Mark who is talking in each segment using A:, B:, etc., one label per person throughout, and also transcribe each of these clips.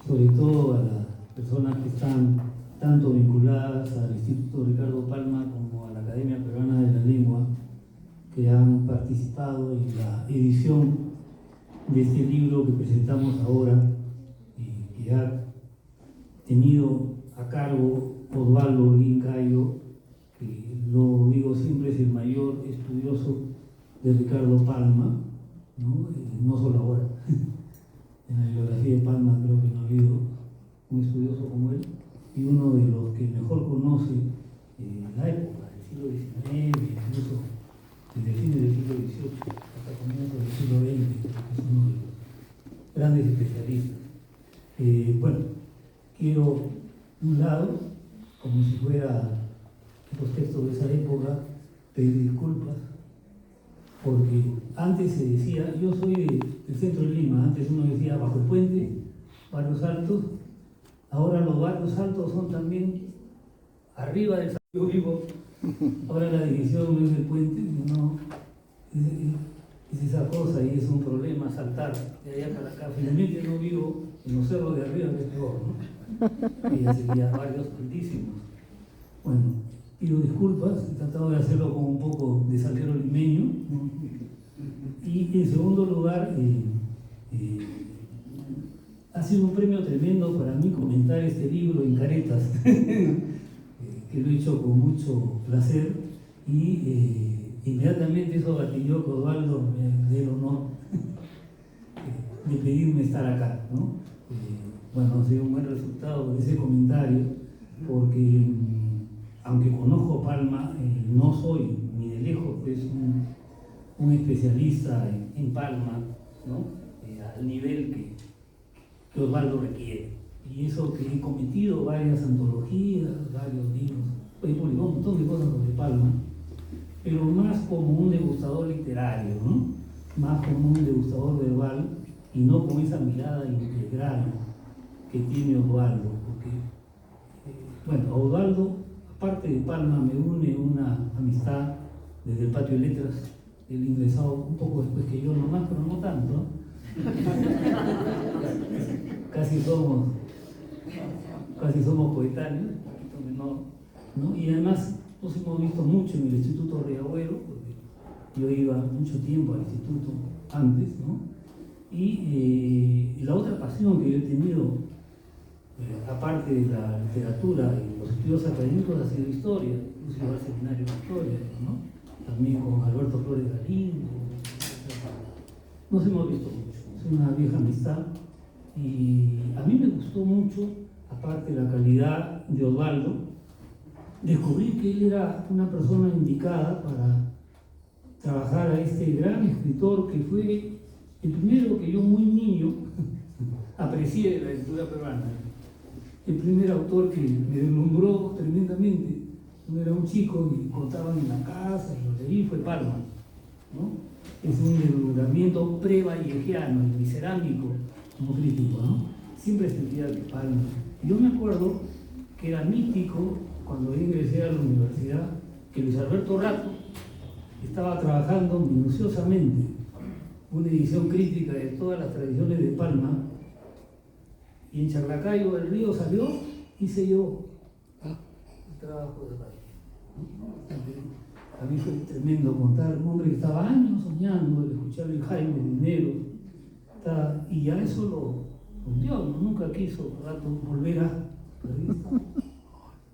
A: sobre todo a las personas que están tanto vinculadas al Instituto Ricardo Palma como a la Academia Peruana de la Lengua, que han participado en la edición de este libro que presentamos ahora, que ha tenido a cargo Osvaldo Holguín Cayo, que lo digo siempre es el mayor estudioso de Ricardo Palma, no solo ahora. En la bibliografía de Palma creo que no ha habido un estudioso como él, y uno de los que mejor conoce la época del siglo XIX, incluso desde fines del siglo XVIII hasta comienzos del siglo XX, es uno de los grandes especialistas. Bueno, quiero, de un lado, como si fuera los textos de esa época, pedir disculpas, porque antes se decía, yo soy del centro de Lima, antes uno decía Bajo el Puente, Barrios Altos, ahora los barrios altos son también arriba del yo vivo, ahora la división no es el puente, no, es esa cosa y es un problema saltar de allá para acá. Finalmente no vivo en los cerros de arriba, que es peor, ¿no? Y ya sería barrios altísimos. Bueno, pido disculpas, he tratado de hacerlo con un poco de salero limeño, ¿no? Y en segundo lugar, ha sido un premio tremendo para mí comentar este libro en caretas, que lo he hecho con mucho placer, y inmediatamente eso gatilló que Osvaldo me dé el honor de pedirme estar acá, ¿no? Bueno, ha sido un buen resultado de ese comentario, porque aunque conozco Palma, no soy ni de lejos pues, un especialista en Palma, ¿no? Al nivel que Osvaldo requiere. Y eso que he cometido varias antologías, varios libros, he publicado un montón de cosas sobre Palma, pero más como un degustador literario, ¿no? Más como un degustador verbal y no con esa mirada integral que tiene Osvaldo. Porque, bueno, a Osvaldo, aparte de Palma, me une una amistad desde el Patio de Letras. Él ingresado un poco después que yo nomás, pero no tanto, ¿no? casi somos coetáneos, un poquito menor, ¿no? Y además nos hemos visto mucho en el Instituto Riagüero, porque yo iba mucho tiempo al instituto antes, ¿no? Y la otra pasión que yo he tenido, aparte de la literatura y los estudios académicos, ha sido historia, incluso al seminario de historia, ¿no? También con Alberto Flores Galindo. Nos hemos visto mucho, es una vieja amistad, y a mí me gustó mucho, aparte de la calidad de Osvaldo, descubrir que él era una persona indicada para trabajar a este gran escritor que fue el primero que yo muy niño aprecié de la literatura peruana, el primer autor que me deslumbró tremendamente. Cuando era un chico y contaban en la casa y lo leí, fue Palma, ¿no? Es un deslumbramiento pre-vallejiano, miserámico como crítico, ¿no? Siempre sentía que Palma. Yo me acuerdo que era mítico cuando ingresé a la universidad que Luis Alberto Rato estaba trabajando minuciosamente una edición crítica de todas las tradiciones de Palma, y en Charlacayo del Río salió, hice yo el trabajo de Rato. A mí fue tremendo contar un hombre que estaba años soñando, el escuchar el Jaime Dinero, y ya eso lo hundió, ¿no? Nunca quiso Rato volver a la revista,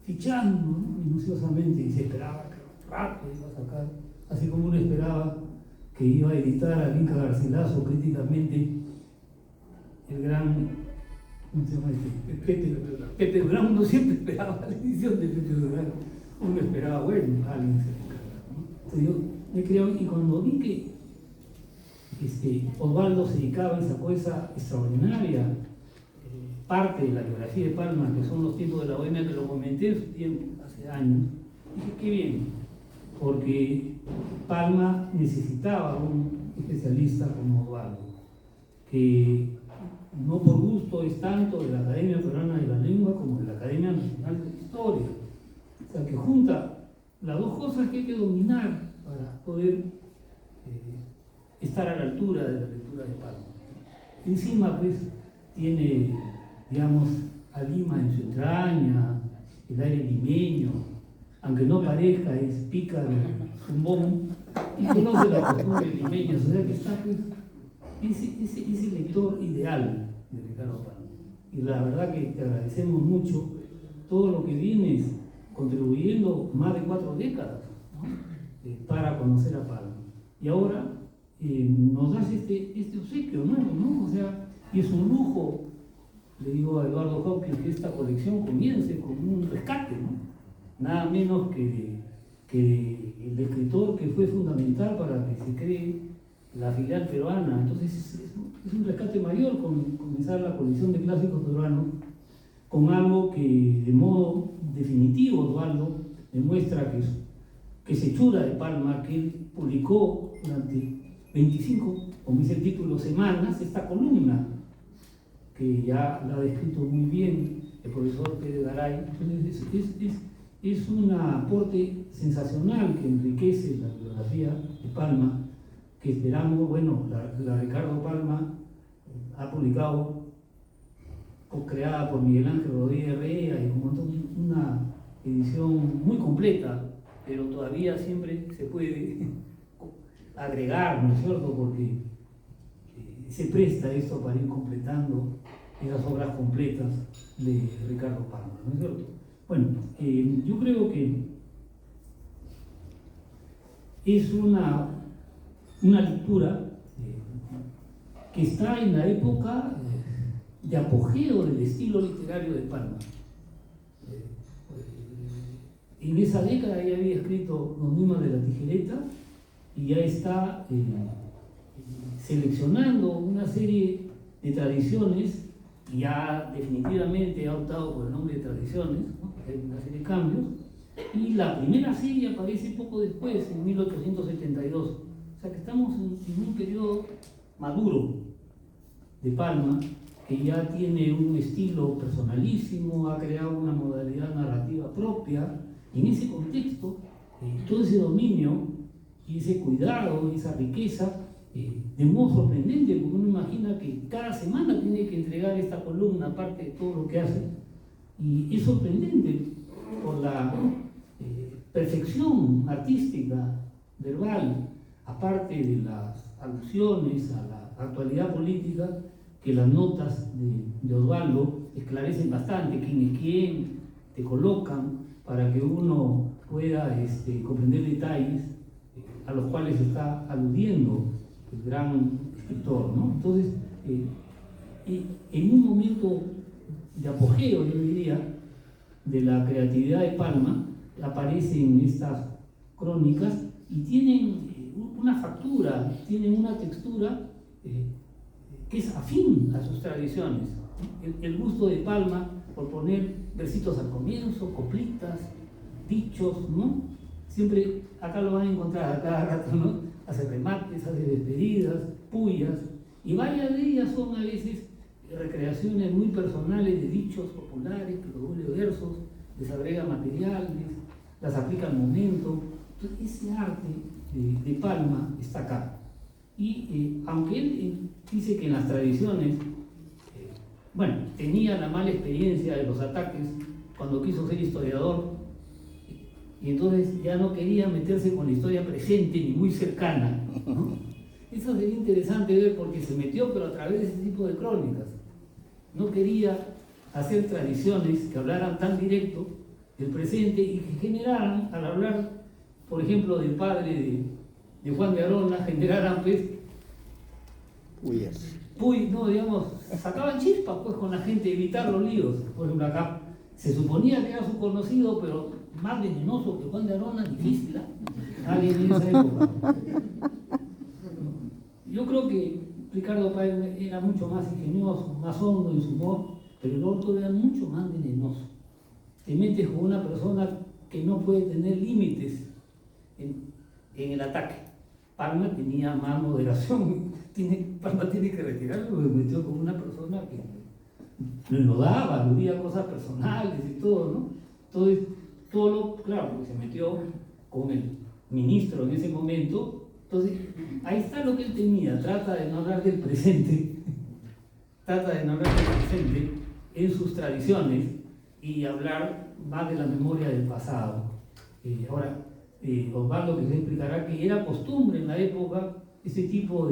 A: fichando, ¿no? Minuciosamente, y se esperaba que Rato iba a sacar, así como uno esperaba que iba a editar a Vinca Garcilaso críticamente el gran, ¿cómo se llama este? Pepe Durán. Uno siempre esperaba la edición de Pepe Durán, uno esperaba, bueno, alguien se encarga, ¿no? Entonces yo me creo, y cuando vi que Osvaldo se dedicaba y sacó esa extraordinaria parte de la biografía de Palma, que son los tiempos de la bohemia, que lo comenté en su tiempo, hace años, dije, qué bien, porque Palma necesitaba un especialista como Osvaldo, que no por gusto es tanto de la Academia Peruana de la Lengua como de la Academia Nacional de la Historia. O sea, que junta las dos cosas que hay que dominar para poder estar a la altura de la lectura de Palma. encima pues tiene, digamos, a Lima en su entraña, el aire limeño, aunque no parezca, es pícaro, zumbón, y conoce las costumbres limeñas, o sea que está pues, ese lector ideal de Ricardo Palma. Y la verdad que te agradecemos mucho todo lo que vienes contribuyendo más de 4 décadas, ¿no? Para conocer a Palma. Y ahora nos das este obsequio nuevo, ¿no? O sea, y es un lujo, le digo a Eduardo Hopkins, que esta colección comience con un rescate, ¿no? Nada menos que el escritor que fue fundamental para que se cree la filial peruana. Entonces es un rescate mayor comenzar la colección de clásicos peruanos con algo que de modo definitivo Osvaldo demuestra que es hechura de Palma, que él publicó durante 25, como dice el título, semanas, esta columna, que ya la ha descrito muy bien el profesor Pérez Garay. Entonces es un aporte sensacional que enriquece la biografía de Palma, que esperamos, bueno, la Ricardo Palma ha publicado, creada por Miguel Ángel Rodríguez Herrera, y una edición muy completa, pero todavía siempre se puede agregar, ¿no es cierto? Porque se presta esto para ir completando esas obras completas de Ricardo Palma, ¿no es cierto? Bueno, yo creo que es una lectura que está en la época de apogeo del estilo literario de Palma. En esa década ya había escrito Los Niños de la Tijereta y ya está seleccionando una serie de tradiciones, y ya definitivamente ha optado por el nombre de Tradiciones, ¿no? Hay una serie de cambios, y la primera serie aparece poco después, en 1872. O sea que estamos en un periodo maduro de Palma, que ya tiene un estilo personalísimo, ha creado una modalidad narrativa propia, y en ese contexto, todo ese dominio y ese cuidado y esa riqueza, de modo sorprendente, porque uno imagina que cada semana tiene que entregar esta columna, aparte de todo lo que hace, y es sorprendente por la perfección artística, verbal, aparte de las alusiones a la actualidad política, que las notas de Osvaldo esclarecen bastante quién es quién, te colocan para que uno pueda comprender detalles a los cuales está aludiendo el gran escritor, ¿no? Entonces, en un momento de apogeo, yo diría, de la creatividad de Palma, aparecen estas crónicas y tienen una factura, tienen una textura que es afín a sus tradiciones. El gusto de Palma por poner versitos al comienzo, coplitas, dichos, ¿no? Siempre acá lo van a encontrar a cada rato, ¿no? Hace remates, hace despedidas, pullas, y varias de ellas son a veces recreaciones muy personales de dichos populares, que los vuelve versos, les agrega materiales, las aplica al momento. Entonces, ese arte de Palma está acá. Y aunque él dice que en las tradiciones, bueno, tenía la mala experiencia de los ataques cuando quiso ser historiador, y entonces ya no quería meterse con la historia presente ni muy cercana, ¿no? Eso sería interesante ver, porque se metió, pero a través de ese tipo de crónicas. No quería hacer tradiciones que hablaran tan directo del presente y que generaran, al hablar, por ejemplo, del padre de Juan de Arona, generaran pues no, digamos, sacaban chispas pues con la gente, evitar los líos. Por ejemplo, acá se suponía que era su conocido, pero más venenoso que Juan de Arona, difícil, ¿eh? Alguien en esa época. Yo creo que Ricardo Páez era mucho más ingenioso, más hondo en su humor, pero el otro era mucho más venenoso. Te metes con una persona que no puede tener límites en el ataque. Palma tenía más moderación. Palma tiene que retirarlo, porque metió con una persona que lo daba, aludía a cosas personales y todo, ¿no? Entonces, claro, porque se metió con el ministro en ese momento. Entonces, ahí está lo que él tenía, trata de no hablar del presente, trata de narrar el presente en sus tradiciones y hablar más de la memoria del pasado. Ahora, Osvaldo que se explicará que era costumbre en la época ese tipo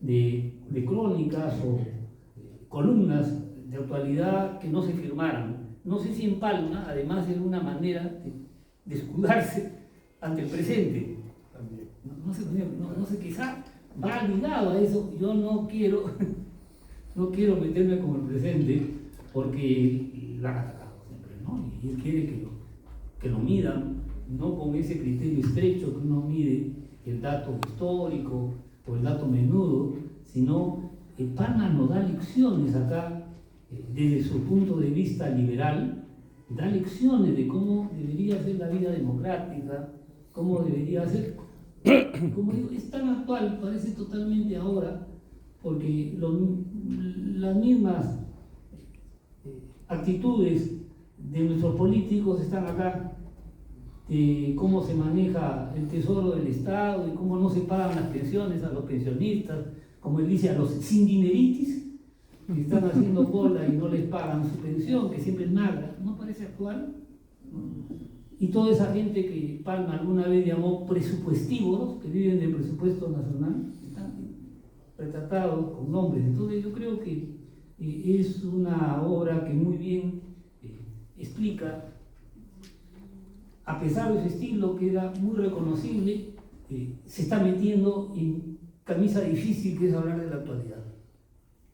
A: de crónicas o columnas de actualidad que no se firmaran. No sé si en Palma, además, era una manera de escudarse ante el presente. No sé, quizá va ligado a eso. Yo no quiero meterme con el presente porque la han atacado siempre, ¿no? Y él quiere que lo midan, no con ese criterio estrecho que uno mide el dato histórico o el dato menudo, sino Palma nos da lecciones acá, desde su punto de vista liberal, da lecciones de cómo debería ser la vida democrática, cómo debería ser, como digo, es tan actual, parece totalmente ahora, porque las mismas actitudes de nuestros políticos están acá, de cómo se maneja el tesoro del Estado y cómo no se pagan las pensiones a los pensionistas, como él dice, a los sin dineritis, que están haciendo cola y no les pagan su pensión, que siempre es magra. ¿No parece actual? Y toda esa gente que Palma alguna vez llamó presupuestívoros, que viven del presupuesto nacional, están retratados con nombres. Entonces yo creo que es una obra que muy bien explica, a pesar de su estilo que era muy reconocible, se está metiendo en camisa difícil, que es hablar de la actualidad.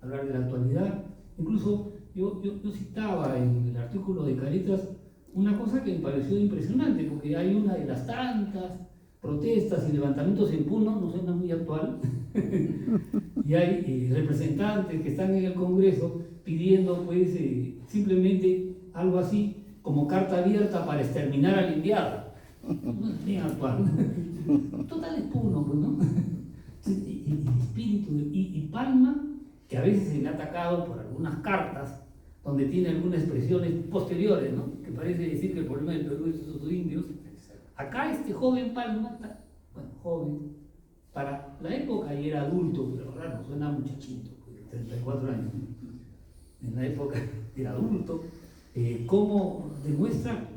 A: Hablar de la actualidad. Incluso yo citaba en el artículo de Caretas una cosa que me pareció impresionante, porque hay una de las tantas protestas y levantamientos en Puno, no suena muy actual, y hay representantes que están en el Congreso pidiendo pues simplemente algo así como carta abierta para exterminar al enviado. No es bien actual. Total es Puno, pues, ¿no? El espíritu y Palma, que a veces se le ha atacado por algunas cartas donde tiene algunas expresiones posteriores, ¿no? Que parece decir que el problema del Perú es esos indios. Acá este joven Palma, bueno, joven, para la época y era adulto, pero ahora no suena muchachito, pues, 34 años. En la época era adulto, cómo demuestra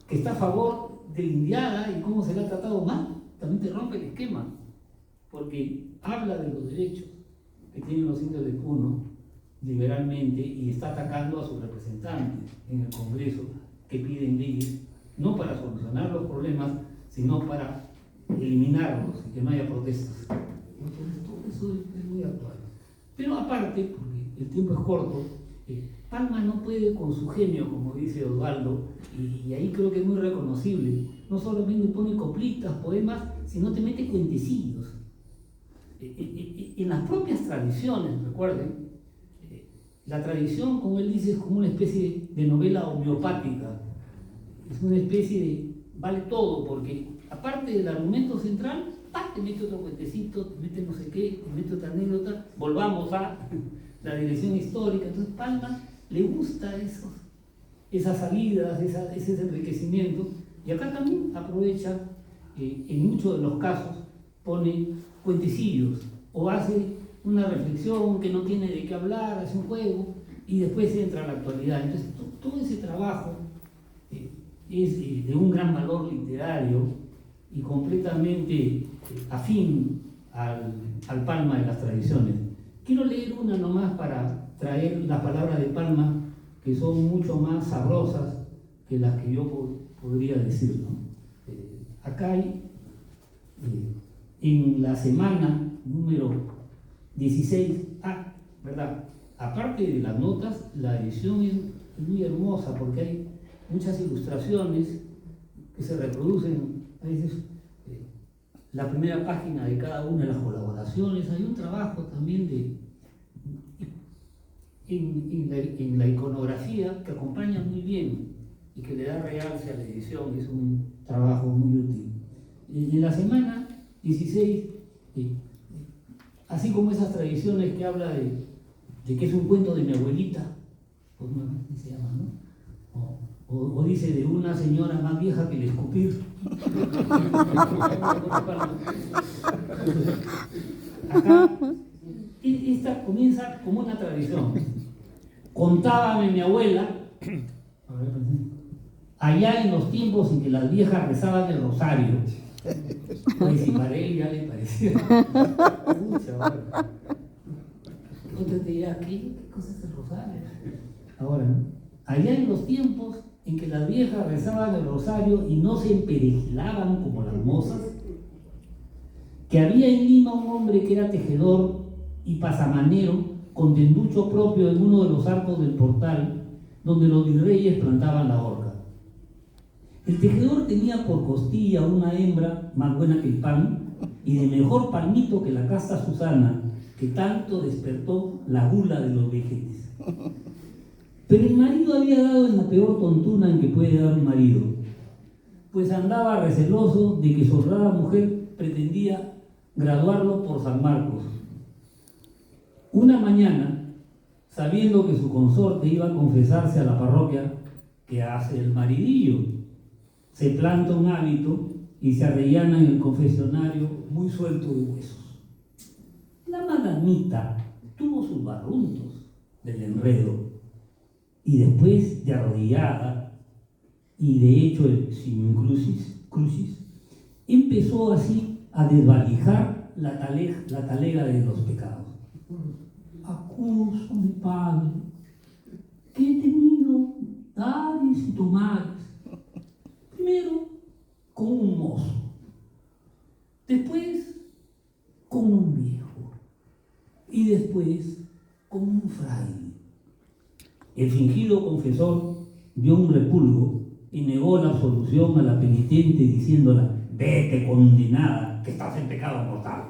A: que está a favor de la indiada y cómo se le ha tratado mal. También te rompe el esquema, porque habla de los derechos que tienen los indios de Puno liberalmente y está atacando a sus representantes en el Congreso que piden leyes no para solucionar los problemas, sino para eliminarlos y que no haya protestas. Entonces todo eso es muy actual. Pero aparte, porque el tiempo es corto, Palma no puede con su genio, como dice Osvaldo, y ahí creo que es muy reconocible. No solamente pone coplitas, poemas, sino te mete cuentecillos. En las propias tradiciones, recuerden, la tradición, como él dice, es como una especie de novela homeopática. Es una especie de vale todo, porque aparte del argumento central, te mete otro cuentecito, te mete no sé qué, te mete otra anécdota, volvamos a la dirección histórica. Entonces Palma le gusta esas salidas, ese enriquecimiento, y acá también aprovecha, en muchos de los casos, pone cuentecillos, o hace una reflexión que no tiene de qué hablar, hace un juego, y después entra a la actualidad. Entonces todo ese trabajo es de un gran valor literario y completamente afín al Palma de las tradiciones. Quiero leer una nomás para traer las palabras de Palma, que son mucho más sabrosas que las que yo podría decir, ¿no? Acá hay, en la semana número 16, ¿verdad? Aparte de las notas, la edición es muy hermosa porque hay muchas ilustraciones que se reproducen a veces la primera página de cada una de las colaboraciones. Hay un trabajo también en la iconografía que acompaña muy bien y que le da realce a la edición. Es un trabajo muy útil. En la semana 16, así como esas tradiciones que habla de que es un cuento de mi abuelita, pues no se llama, ¿no? O dice de una señora más vieja que el escupir. Acá, esta comienza como una tradición. Contábame mi abuela, allá en los tiempos en que las viejas rezaban el rosario. Pues si para él ya le parecía. Otro te dirá, ¿qué cosa es el rosario? Ahora, ¿no? Allá en los tiempos en que las viejas rezaban el rosario y no se emperejilaban como las mozas, que había en Lima un hombre que era tejedor y pasamanero con tenducho propio en uno de los arcos del portal donde los virreyes plantaban la horca. El tejedor tenía por costilla una hembra más buena que el pan y de mejor palmito que la casta Susana, que tanto despertó la gula de los vejetes. Pero el marido había dado en la peor tontuna en que puede dar un marido, pues andaba receloso de que su honrada mujer pretendía graduarlo por San Marcos. Una mañana, sabiendo que su consorte iba a confesarse a la parroquia, ¿qué hace el maridillo? Se planta un hábito y se arrellana en el confesionario muy suelto de huesos. La madamita tuvo sus barruntos del enredo y después de arrodillada y de hecho el simum crucis, empezó así a desvalijar la talega de los pecados. Acuso, mi padre, que he tenido dares y tomares. Primero con un mozo, después con un viejo y después con un fraile. El fingido confesor dio un repulgo y negó la absolución a la penitente diciéndola: vete condenada, que estás en pecado mortal.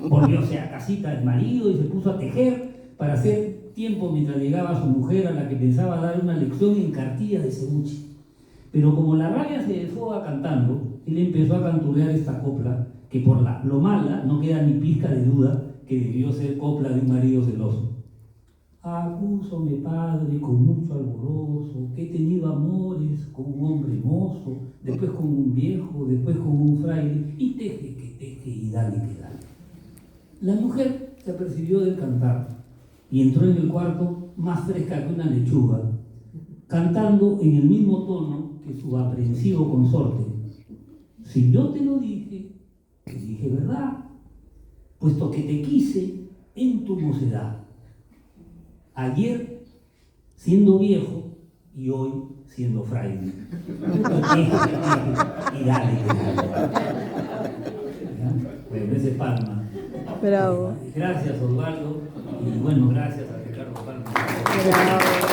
A: Volvióse a casita del marido y se puso a tejer para hacer tiempo mientras llegaba su mujer, a la que pensaba dar una lección en cartilla de cebuche. Pero como la rabia se desfoga cantando, él empezó a canturrear esta copla, que por lo mala no queda ni pizca de duda que debió ser copla de un marido celoso. Acúsome, padre, con mucho alborozo, que he tenido amores con un hombre mozo, después con un viejo, después con un fraile, y teje que teje y dale que dale. La mujer se apercibió del cantar y entró en el cuarto más fresca que una lechuga, cantando en el mismo tono que su aprensivo consorte. Si yo te lo dije, te dije verdad, puesto que te quise en tu mocedad. Ayer siendo viejo y hoy siendo fraile. Y dale. Bueno, ese Palma.
B: Bravo.
A: Gracias, Osvaldo. Y bueno, gracias a Ricardo Palma.
B: Bravo.